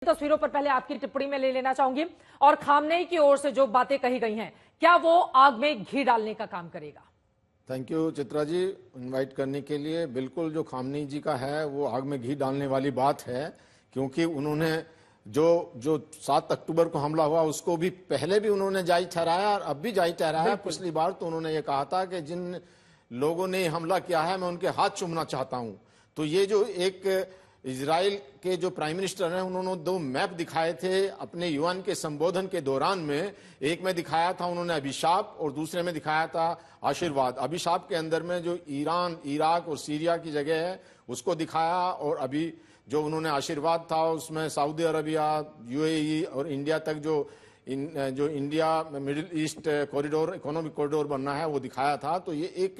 तस्वीरों पर पहले आपकी टिप्पणी में ले लेना चाहूंगी और खामनेई की ओर से जो बातें कही गई हैं, क्या वो आग में घी डालने का काम करेगा? Thank you Chitra ji, invite करने के लिए। बिल्कुल जो खामनेई जी का है वो आग में घी डालने वाली बात है, क्योंकि उन्होंने जो 7 अक्टूबर को हमला हुआ उसको भी पहले भी उन्होंने जायज ठहराया और अब भी जायज ठहराया। पिछली बार तो उन्होंने ये कहा था कि जिन लोगों ने हमला किया है मैं उनके हाथ चूमना चाहता हूं। तो ये जो एक इजराइल के जो प्राइम मिनिस्टर हैं उन्होंने 2 मैप दिखाए थे अपने यूएन के संबोधन के दौरान में। एक में दिखाया था उन्होंने अभिशाप और दूसरे में दिखाया था आशीर्वाद। अभिशाप के अंदर में जो ईरान, इराक और सीरिया की जगह है उसको दिखाया, और अभी जो उन्होंने आशीर्वाद था उसमें सऊदी अरबिया, यूएई और इंडिया तक जो India middle east corridor, economic corridor बनना है वो दिखाया था। तो ये एक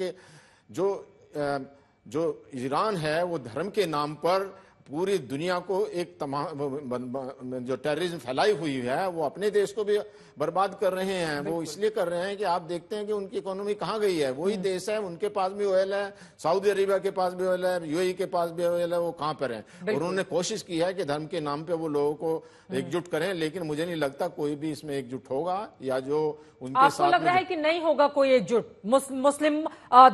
जो ईरान है वो धर्म के नाम पर पूरी दुनिया को एक जो टेररिज्म फैलाई हुई है वो अपने देश को भी बर्बाद कर रहे हैं। वो इसलिए कर रहे हैं कि आप देखते हैं कि उनकी इकोनॉमी कहाँ गई है। वही देश है, उनके पास भी ऑयल है, सऊदी अरेबिया के पास भी ऑयल है, यूएई के पास भी ऑयल है, वो कहाँ पर है। और उन्होंने कोशिश की है कि धर्म के नाम पे वो लोगों को एकजुट करें, लेकिन मुझे नहीं लगता कोई भी इसमें एकजुट होगा, या जो उनके साथ लग रहा है कि नहीं होगा कोई एकजुट। मुस्लिम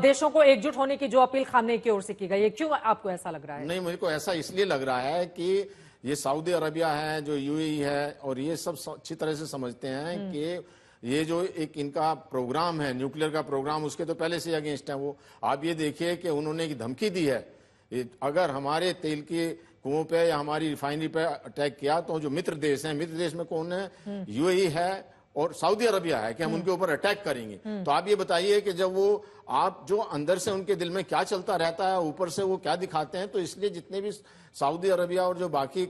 देशों को एकजुट होने की जो अपील खामनेई की ओर से की गई है, क्यों आपको ऐसा लग रहा है? नहीं, मुझे को ऐसा इसलिए लग रहा है कि ये सऊदी अरबिया है, जो यूएई है, और ये सब अच्छी तरह से समझते हैं कि ये जो एक इनका प्रोग्राम है, न्यूक्लियर का प्रोग्राम, उसके तो पहले से अगेंस्ट है वो। आप ये देखिए कि उन्होंने एक धमकी दी है, अगर हमारे तेल के कुओं पे या हमारी रिफाइनरी पे अटैक किया तो जो मित्र देश हैं, मित्र देश में कौन है? यूएई है और सऊदी अरबिया है, कि हम उनके ऊपर अटैक करेंगे। तो आप ये बताइए कि जब वो आप जो अंदर से उनके दिल में क्या चलता रहता है, ऊपर से वो क्या दिखाते हैं। तो इसलिए जितने भी सऊदी अरबिया और जो बाकी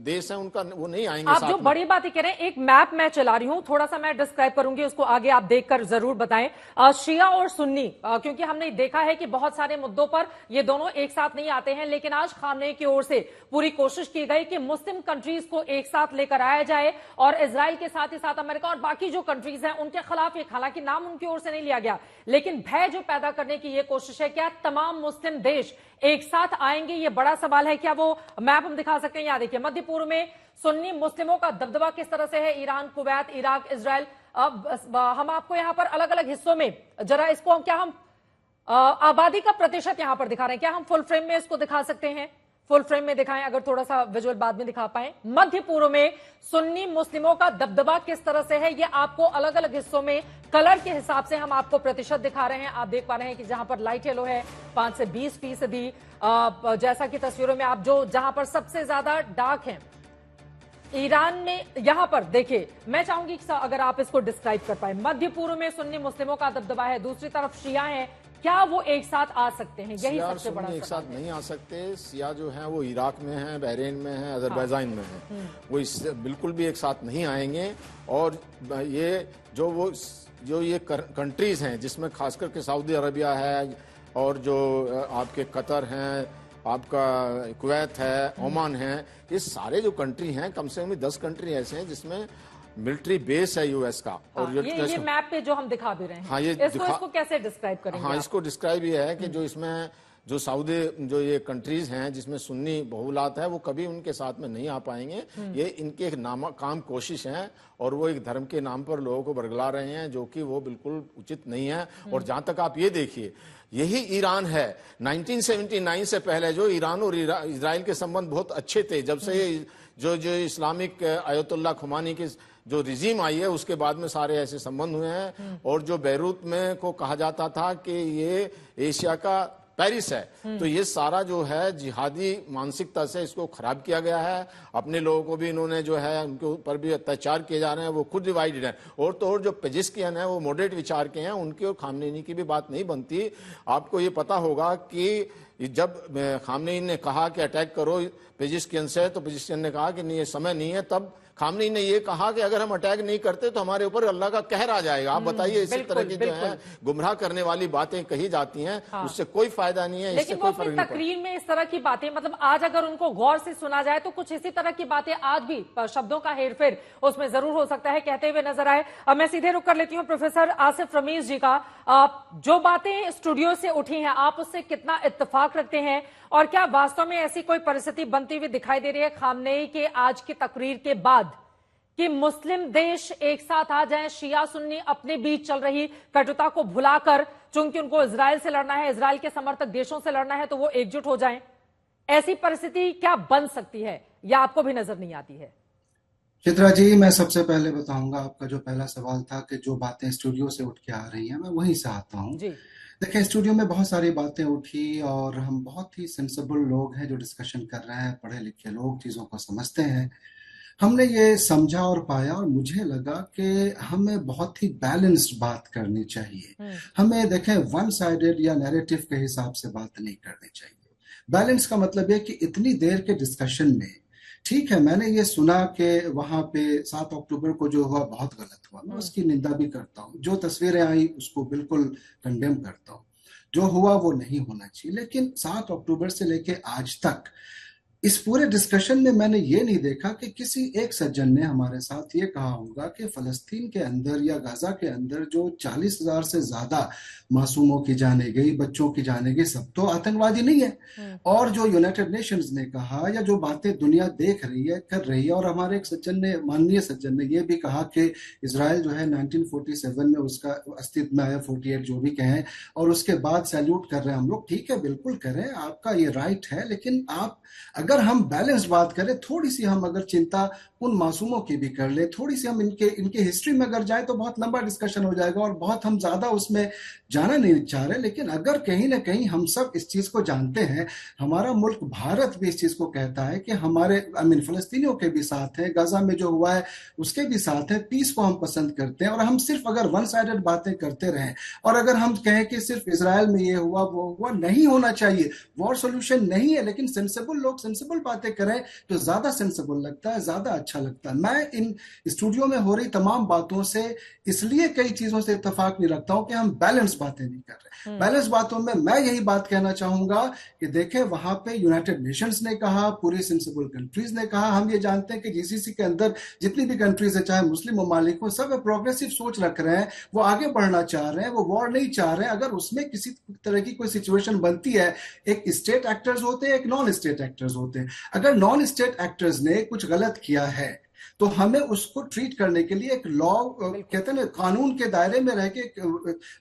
देश हैं उनका वो नहीं आएंगे। आप जो बड़ी बातें कह रहे हैं, एक मैप मैं चला रही हूं, थोड़ा सा मैं डिस्क्राइब करूंगी, उसको आगे आप देखकर जरूर बताएं। शिया और सुन्नी, क्योंकि हमने देखा है कि बहुत सारे मुद्दों पर ये दोनों एक साथ नहीं आते हैं, लेकिन आज खामनेई की ओर से पूरी कोशिश की गई कि मुस्लिम कंट्रीज को एक साथ लेकर आया जाए और इजराइल के साथ ही साथ अमेरिका और बाकी जो कंट्रीज हैं उनके खिलाफ एक, हालांकि नाम उनकी ओर से नहीं लिया गया, लेकिन भय जो पैदा करने की ये कोशिश है। क्या तमाम मुस्लिम देश एक साथ आएंगे, ये बड़ा सवाल है। क्या वो मैप हम दिखा सकते हैं? यहां देखिए, मध्य पूर्व में सुन्नी मुस्लिमों का दबदबा किस तरह से है, ईरान, कुवैत, इराक, इजराइल। अब हम आपको यहां पर अलग अलग हिस्सों में जरा इसको क्या हम आबादी का प्रतिशत यहां पर दिखा रहे हैं, क्या हम फुल फ्रेम में इसको दिखा सकते हैं? फुल फ्रेम में दिखाएं, अगर थोड़ा सा विजुअल बाद में दिखा पाए। मध्य पूर्व में सुन्नी मुस्लिमों का दबदबा किस तरह से है, ये आपको अलग अलग हिस्सों में कलर के हिसाब से हम आपको प्रतिशत दिखा रहे हैं। आप देख पा रहे हैं कि जहां पर लाइट येलो है 5 से 20%, जैसा कि तस्वीरों में आप जहां पर सबसे ज्यादा डार्क है ईरान में, यहां पर देखिए, मैं चाहूंगी कि अगर आप इसको डिस्क्राइब कर पाए। मध्य पूर्व में सुन्नी मुस्लिमों का दबदबा है, दूसरी तरफ शिया है, क्या वो एक साथ आ सकते हैं? यही सबसे बड़ा एक साथ नहीं आ सकते। शिया जो है वो इराक में है, बहरीन में है, अजरबैजान में है, वो इससे बिल्कुल भी एक साथ नहीं आएंगे। और ये जो ये कंट्रीज हैं जिसमें खासकर के सऊदी अरबिया है और जो आपके कतर हैं, आपका कुवैत है, ओमान है, ये सारे जो कंट्री हैं, कम से कम 10 कंट्री ऐसे हैं जिसमें मिलिट्री बेस है यूएस का। और ये मैप पे जो हम दिखा भी रहे हैं, हाँ, इसको कैसे डिस्क्राइब करेंगे? हाँ, इसको डिस्क्राइब ये है कि जो इसमें जो सऊदी जो ये कंट्रीज हैं जिसमें सुन्नी बहुलात है, वो कभी उनके साथ में नहीं आ पाएंगे। ये इनकी एक नाकाम कोशिश है और वो एक धर्म के नाम पर लोगों को बरगला रहे हैं, जो कि वो बिल्कुल उचित नहीं है। और जहां तक आप ये देखिए, यही ईरान है 1979 से पहले जो ईरान और इजराइल के संबंध बहुत अच्छे थे। जब से जो इस्लामिक आयतुल्लाह खुमानी की जो रिजीम आई है उसके बाद में सारे ऐसे संबंध हुए हैं। और जो बैरूत में को कहा जाता था कि ये एशिया का पेरिस है, तो ये सारा जो है जिहादी मानसिकता से इसको खराब किया गया है। अपने लोगों को भी इन्होंने जो है उनके ऊपर भी अत्याचार किए जा रहे हैं, वो खुद डिवाइडेड है। और तो और जो पेजिस्कियन है वो मॉडरेट विचार के हैं, उनकी और खामनेई की भी बात नहीं बनती। आपको ये पता होगा कि जब खामनेई ने कहा कि अटैक करो पेजिस्कियन से, तो पेजिस्कियन ने कहा कि नहीं, ये समय नहीं है। तब खामनेई ने ये कहा कि अगर हम अटैक नहीं करते तो हमारे ऊपर अल्लाह का कहर आ जाएगा। आप बताइए, इसी तरह की जो है गुमराह करने वाली बातें कही जाती हैं, हाँ। उससे कोई फायदा नहीं है। लेकिन वो अपनी तकरीर में इस तरह की बातें, मतलब आज अगर उनको गौर से सुना जाए तो कुछ इसी तरह की बातें आज भी, शब्दों का हेरफेर उसमें जरूर हो सकता है, कहते हुए नजर आए। अब मैं सीधे रुक कर लेती हूँ प्रोफेसर आसिफ रमीज जी का। जो बातें स्टूडियो से उठी हैं, आप उससे कितना इत्तेफाक इत्तेफाक रखते हैं? और क्या वास्तव में ऐसी कोई परिस्थिति बनती हुई दिखाई दे रही है खामनेई के आज की तकरीर के बाद कि मुस्लिम देश एक साथ आ जाएं, शिया सुन्नी अपने बीच चल रही कटुता को भुलाकर, चूंकि उनको इजराइल से लड़ना है, इजराइल के समर्थक देशों से लड़ना है, तो वो एकजुट हो जाएं? ऐसी परिस्थिति क्या बन सकती है या आपको भी नजर नहीं आती है? चित्रा जी, मैं सबसे पहले बताऊंगा, आपका जो पहला सवाल था कि जो बातें स्टूडियो से उठ के आ रही हैं, मैं वहीं से आता हूं। जी। देखिए, स्टूडियो में बहुत सारी बातें उठी और हम बहुत ही सेंसिबल लोग हैं जो डिस्कशन कर रहे हैं, पढ़े लिखे लोग चीज़ों को समझते हैं। हमने ये समझा और पाया और मुझे लगा कि हमें बहुत ही बैलेंस्ड बात करनी चाहिए। हमें देखें वन साइडेड या नैरेटिव के हिसाब से बात नहीं करनी चाहिए। बैलेंस का मतलब है कि इतनी देर के डिस्कशन में, ठीक है, मैंने ये सुना कि वहां पे 7 अक्टूबर को जो हुआ बहुत गलत हुआ, मैं उसकी निंदा भी करता हूँ। जो तस्वीरें आई उसको बिल्कुल कंडेम करता हूँ। जो हुआ वो नहीं होना चाहिए, लेकिन 7 अक्टूबर से लेके आज तक इस पूरे डिस्कशन में मैंने ये नहीं देखा कि किसी एक सज्जन ने हमारे साथ ये कहा होगा कि फलस्तीन के अंदर या गाजा के अंदर जो 40,000 से ज्यादा मासूमों की जाने गई, बच्चों की जाने गई, सब तो आतंकवादी नहीं है। और जो यूनाइटेड नेशंस ने कहा या जो बातें दुनिया देख रही है, कर रही है, और हमारे एक सज्जन ने, माननीय सज्जन ने ये भी कहा कि इजराइल जो है 1947 में उसका अस्तित्व में आया, 48 जो भी कहें, और उसके बाद सैल्यूट कर रहे हैं हम लोग। ठीक है, बिल्कुल करें, आपका ये राइट है, लेकिन आप अगर हम बैलेंस बात करें, थोड़ी सी हम अगर चिंता उन मासूमों की भी कर ले, थोड़ी सी हम इनके हिस्ट्री में अगर जाए तो बहुत लंबा डिस्कशन हो जाएगा और बहुत हम ज्यादा उसमें जाना नहीं चाह रहे। लेकिन अगर कहीं ना कहीं हम सब इस चीज को जानते हैं, हमारा मुल्क भारत भी इस चीज को कहता है कि हमारे फलस्तीनियों के भी साथ है, गाजा में जो हुआ है उसके भी साथ है, पीस को हम पसंद करते हैं। और हम सिर्फ अगर वन साइडेड बातें करते रहें और अगर हम कहें कि सिर्फ इजराइल में ये हुआ वो हुआ, नहीं होना चाहिए, वॉर सोल्यूशन नहीं है। लेकिन सेंसिबल लोग सेंसिबल बातें करें तो ज्यादा सेंसिबल लगता है, ज्यादा अच्छा लगता है। मैं इन स्टूडियो में हो रही तमाम बातों से इसलिए कई चीजों से इत्तेफाक नहीं रखता हूं कि हम बैलेंस बातें नहीं कर रहे। बैलेंस बातों में मैं यही बात कहना चाहूंगा कि देखें, वहां पे यूनाइटेड नेशंस ने कहा, पूरी सेंसिबल कंट्रीज ने कहा, हम ये जानते हैं कि जीसीसी के अंदर जितनी भी कंट्रीज है, चाहे मुस्लिम ममालिक हो, सब प्रोग्रेसिव सोच रख रहे हैं, वो आगे बढ़ना चाह रहे हैं, वो वॉर नहीं चाह रहे हैं। अगर उसमें किसी तरह की कोई सिचुएशन बनती है, एक स्टेट एक्टर्स होते हैं, एक नॉन स्टेट एक्टर्स होते हैं। अगर नॉन स्टेट एक्टर्स ने कुछ गलत किया है तो हमें उसको ट्रीट करने के लिए एक लॉ, कहते हैं ना, कानून के दायरे में रह के,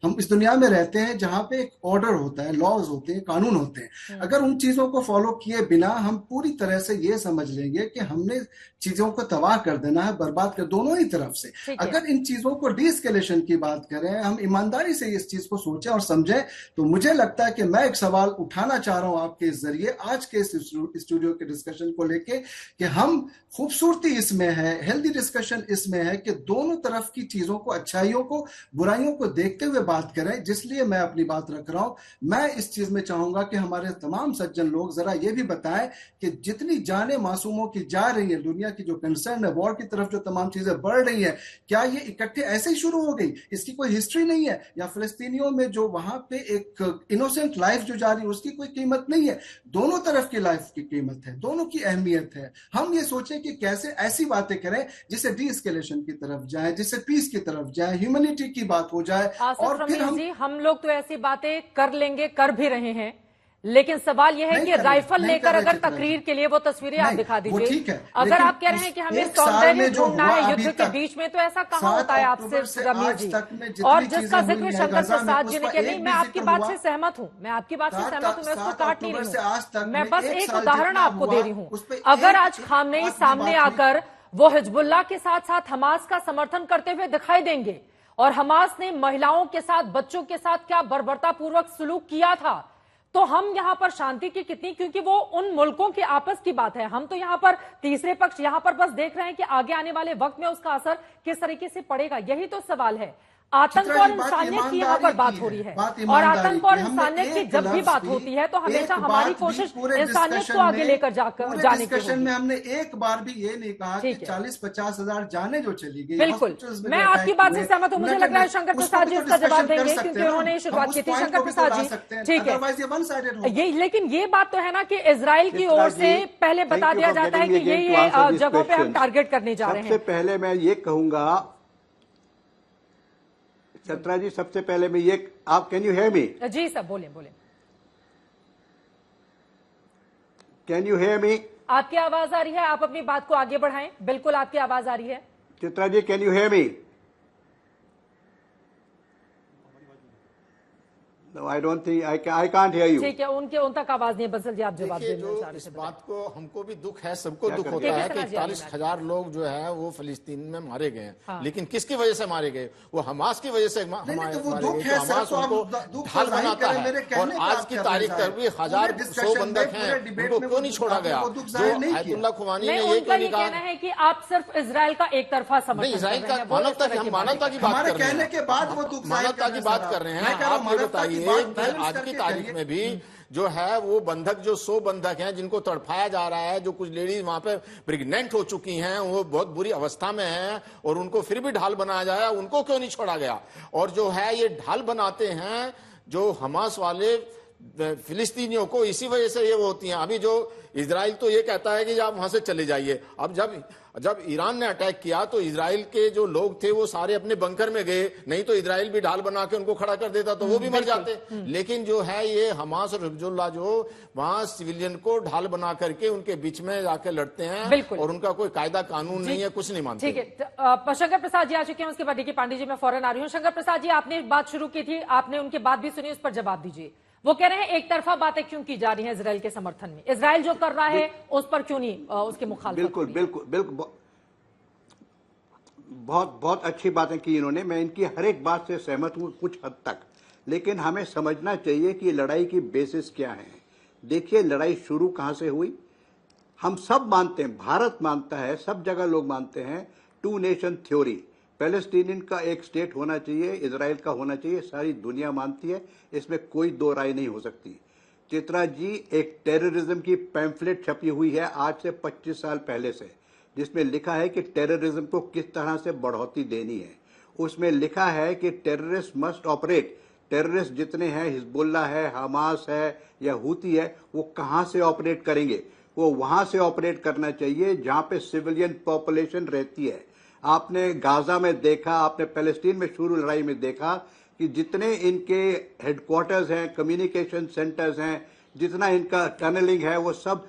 हम इस दुनिया में रहते हैं जहां पे एक ऑर्डर होता है, लॉज होते हैं, कानून होते हैं। अगर उन चीजों को फॉलो किए बिना हम पूरी तरह से ये समझ लेंगे कि हमने चीजों को तबाह कर देना है, बर्बाद कर, दोनों ही तरफ से, अगर इन चीजों को डीएस्केलेशन की बात करें, हम ईमानदारी से इस चीज को सोचें और समझें, तो मुझे लगता है कि मैं एक सवाल उठाना चाह रहा हूं आपके इस जरिए आज के इस स्टूडियो के डिस्कशन को लेके कि हम, खूबसूरती इसमें है, हेल्दी डिस्कशन इसमें है कि दोनों तरफ की चीजों को, अच्छाइयों को, बुराइयों को देखते हुए बात करें। जिसलिए मैं अपनी बात रख रहा हूं। मैं इस चीज में चाहूंगा कि हमारे तमाम सज्जन लोग जरा ये भी बताएं कि जितनी जाने मासूमों की जा रही है, दुनिया की जो कंसर्न है, वॉर की तरफ जो तमाम चीजें बढ़ रही है, क्या ये इकट्ठे ऐसे ही शुरू हो गई? इसकी कोई हिस्ट्री नहीं है? या फिलिस्तीनियों में जो वहां पे एक इनोसेंट लाइफ जो जा रही है उसकी कोई कीमत नहीं है? दोनों तरफ की लाइफ की कीमत है, दोनों की अहमियत है। हम ये सोचें कि कैसे ऐसी बातें करें जिससे डी-एस्केलेशन की तरफ जाए, जिससे पीस की तरफ जाए, ह्यूमैनिटी की बात हो जाए। और फिर हम लोग तो ऐसी बातें कर लेंगे, कर भी रहे हैं, लेकिन सवाल यह है कि राइफल लेकर अगर तकरीर के लिए वो तस्वीरें आप दिखा दीजिए। अगर आप कह रहे हैं कि हमें सौंदर्य ढूंढना है युद्ध के बीच में, तो ऐसा कहां होता है आपसे रमीज जी? और जिसका जिक्र शंकर प्रसाद जी ने किया, नहीं, मैं आपकी बात से सहमत हूं, मैं आपकी बात से सहमत हूं, मैं उसको काट नहीं रही हूं, मैं बस एक उदाहरण आपको दे रही हूं। अगर आज खामनेई सामने आकर वो हिजबुल्लाह के साथ साथ हमास का समर्थन करते हुए दिखाई देंगे, और हमास ने महिलाओं के साथ, बच्चों के साथ क्या बर्बरतापूर्वक सलूक किया था, तो हम यहां पर शांति की कितनी, क्योंकि वो उन मुल्कों के आपस की बात है, हम तो यहां पर तीसरे पक्ष, यहां पर बस देख रहे हैं कि आगे आने वाले वक्त में उसका असर किस तरीके से पड़ेगा। यही तो सवाल है। आतंक और इंसानियत की यहाँ पर बात हो रही है, और आतंक और इंसानियत की जब भी बात होती है तो हमेशा हमारी कोशिश इंसानियत को आगे लेकर जाने की में हमने एक बार भी ये नहीं कहा कि 40-50 हजार जाने जो चली गई। बिल्कुल, मैं आपकी बात से सहमत हूं। मुझे लग रहा है शंकर प्रसाद जी इसका जवाब देंगे, क्योंकि उन्होंने शुरुआत की थी। शंकर प्रसाद जी, ठीक है, ये, लेकिन ये बात तो है ना कि इजराइल की ओर से पहले बता दिया जाता है कि ये जगहों पे हम टारगेट करने जा रहे हैं। सबसे पहले मैं ये कहूंगा, चित्रा जी, सबसे पहले मैं ये, आप, कैन यू हियर मी? जी सर, बोले बोले। Can you hear me? आपकी आवाज आ रही है, आप अपनी बात को आगे बढ़ाएं। बिल्कुल आपकी आवाज आ रही है। Chitra ji, can you hear me? No, I don't think I can't hear you. ठीक है, उन तक आवाज नहीं है। बंसल जी, आप जवाब देखिए, देना जो चाह रहे इस थे। बात को हमको भी दुख है, सबको दुख करें? होता है कि ठीक है, 41,000 लोग जो है वो फिलिस्तीन में मारे गए हैं। हाँ। लेकिन किसकी वजह से मारे गए? वो हमास की वजह से नहीं, तो वो मारे दुख गए। है तो सर, हमास तो आप उनको दुख ढाल को जाहिर बनाता करें, है। मेरे और कहने का आज आप की क्या तारीख समझ रहे तक भी हैं? 1,100 पूरे बंधक discussion हैं, में, पूरे उनको debate क्यों में नहीं वो छोड़ा आपने गया? वो दुख जो जाहिर नहीं किया। आयतुल्लाह खुमानी ने नहीं, ये उनका क्यों ये नहीं कहा? कहना है कि आप सिर्फ इजराइल का एक तरफा समर्थन नहीं, इजराइल कर का रहे हैं। वो इस मानवता तरह की, हम की बातें मानवता की बात हमारे कर रहे कहने हैं। के बाद वो दुख जाहिर मानवता की बात कर रहे हैं। मैं कह रहा हूं, आप ये मानवता की बताइए बात कि बैलेंस आज की करके तारीख करिए। में भी जो है वो बंधक, जो 100 बंधक हैं जिनको तड़पाया जा रहा है, जो कुछ लेडीज वहां पे प्रेग्नेंट हो चुकी हैं, वो बहुत बुरी अवस्था में हैं और उनको फिर भी ढाल बनाया जाए, उनको क्यों नहीं छोड़ा गया? और जो है ये ढाल बनाते हैं जो हमास वाले फिलिस्तीनियों को, इसी वजह से ये वो होती हैं। अभी जो इजराइल तो ये कहता है कि आप वहां से चले जाइए। अब जब ईरान ने अटैक किया तो इजराइल के जो लोग थे वो सारे अपने बंकर में गए, नहीं तो इजराइल भी ढाल बना के उनको खड़ा कर देता तो वो भी मर जाते। लेकिन जो है ये हमास और हिजबुल्लाह जो वहां सिविलियन को ढाल बना करके उनके बीच में जाके लड़ते हैं और उनका कोई कायदा कानून नहीं है, कुछ नहीं मानते। ठीक है, शंकर प्रसाद जी आ चुके हैं, उसके बाद देखिए पांडे जी मैं फौरन आ रही हूँ। शंकर प्रसाद जी, आपने बात शुरू की थी, आपने उनकी बात भी सुनी, उस पर जवाब दीजिए। वो कह रहे हैं एक तरफा बातें क्यों की जा रही हैं इजराइल के समर्थन में? इजराइल जो कर रहा है उस पर क्यों नहीं उसके मुखालिफ? बिल्कुल बहुत अच्छी बातें की इन्होंने। मैं इनकी हर एक बात से सहमत हूं कुछ हद तक, लेकिन हमें समझना चाहिए कि लड़ाई की बेसिस क्या है। देखिए, लड़ाई शुरू कहां से हुई? हम सब मानते हैं, भारत मानता है, सब जगह लोग मानते हैं, 2 नेशन थ्योरी। पैलेस्टीनियन का एक स्टेट होना चाहिए, इजराइल का होना चाहिए, सारी दुनिया मानती है, इसमें कोई दो राय नहीं हो सकती। चित्रा जी, एक टेररिज्म की पैम्फलेट छपी हुई है आज से 25 साल पहले से, जिसमें लिखा है कि टेररिज्म को किस तरह से बढ़ोतरी देनी है। उसमें लिखा है कि टेररिस्ट मस्ट ऑपरेट, टेररिस्ट जितने हैं, हिजबुल्लाह है, हमास है या हूती है, वो कहाँ से ऑपरेट करेंगे? वो वहां से ऑपरेट करना चाहिए जहां पे सिविलियन पॉपुलेशन रहती है। आपने गाजा में देखा, आपने पैलेस्टीन में शुरू लड़ाई में देखा कि जितने इनके हेडक्वार्टर्स हैं, कम्युनिकेशन सेंटर्स हैं, जितना इनका टनलिंग है, वो सब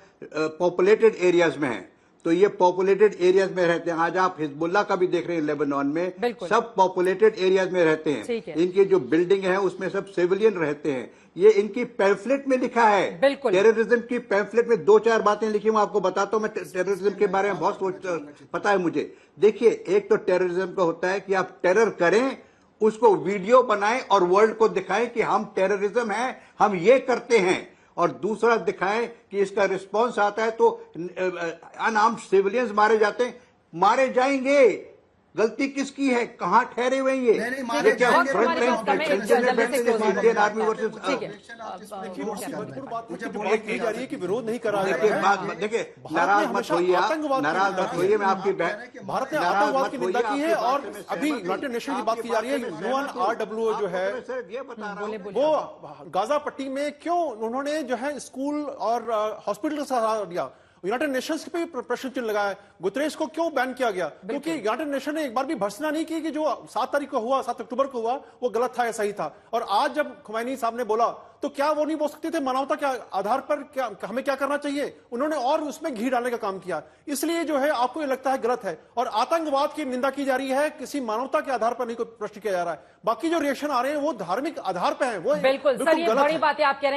पॉपुलेटेड एरियाज में है। तो ये पॉपुलेटेड एरियाज में रहते हैं। आज आप हिजबुल्लाह का भी देख रहे हैं लेबनान में, सब पॉपुलेटेड एरियाज में रहते हैं। इनकी जो बिल्डिंग है उसमें सब सिविलियन रहते हैं। ये इनकी पैम्फलेट में लिखा है। टेररिज्म की पैम्फलेट में 2-4 बातें लिखी, मैं आपको बताता हूं। मैं टेररिज्म के बारे में बहुत पता है मुझे। देखिए, एक तो टेररिज्म का होता है कि आप टेरर करें, उसको वीडियो बनाएं और वर्ल्ड को दिखाएं कि हम टेररिज्म है, हम ये करते हैं, और दूसरा दिखाएं कि इसका रिस्पांस आता है तो अनआर्म्ड सिविलियंस मारे जाते हैं। मारे जाएंगे, गलती किसकी है? कहां ठहरे हुए ये? मारे जाएंगे। Front line Indian army versus की जा रही है कि विरोध नहीं करा रहा है। देखिए, नाराज मत होइए, नाराज मत होइए। मैं आपकी भारत ने आतंकवाद की निंदा की है और अभी यूनाइटेड नेशन की बात की जा रही है। UNRWA जो है ये बता रहा हूं, वो गाजा पट्टी में क्यों उन्होंने जो है स्कूल और हॉस्पिटल का सहारा दिया? यूनाइटेड नेशंस पे भी प्रश्न चिन्ह लगाया। गुतरेश को क्यों बैन किया गया? क्योंकि यूनाइटेड नेशन ने एक बार भी भर्त्सना नहीं की कि जो 7 तारीख को हुआ, 7 अक्टूबर को हुआ, वो गलत था या सही था। और आज जब खुमैनी साहब ने बोला तो क्या वो नहीं बोल सकते थे मानवता के आधार पर क्या हमें क्या करना चाहिए? उन्होंने और उसमें घी डालने का काम किया। इसलिए जो है आपको ये लगता है गलत है और आतंकवाद की निंदा की जा रही है, किसी मानवता के आधार पर नहीं कोई प्रश्न किया जा रहा है। बाकी जो रिएक्शन आ रहे हैं वो धार्मिक आधार पर है, वो बिल्कुल सर, ये बड़ी बात है आप कह रहे हैं।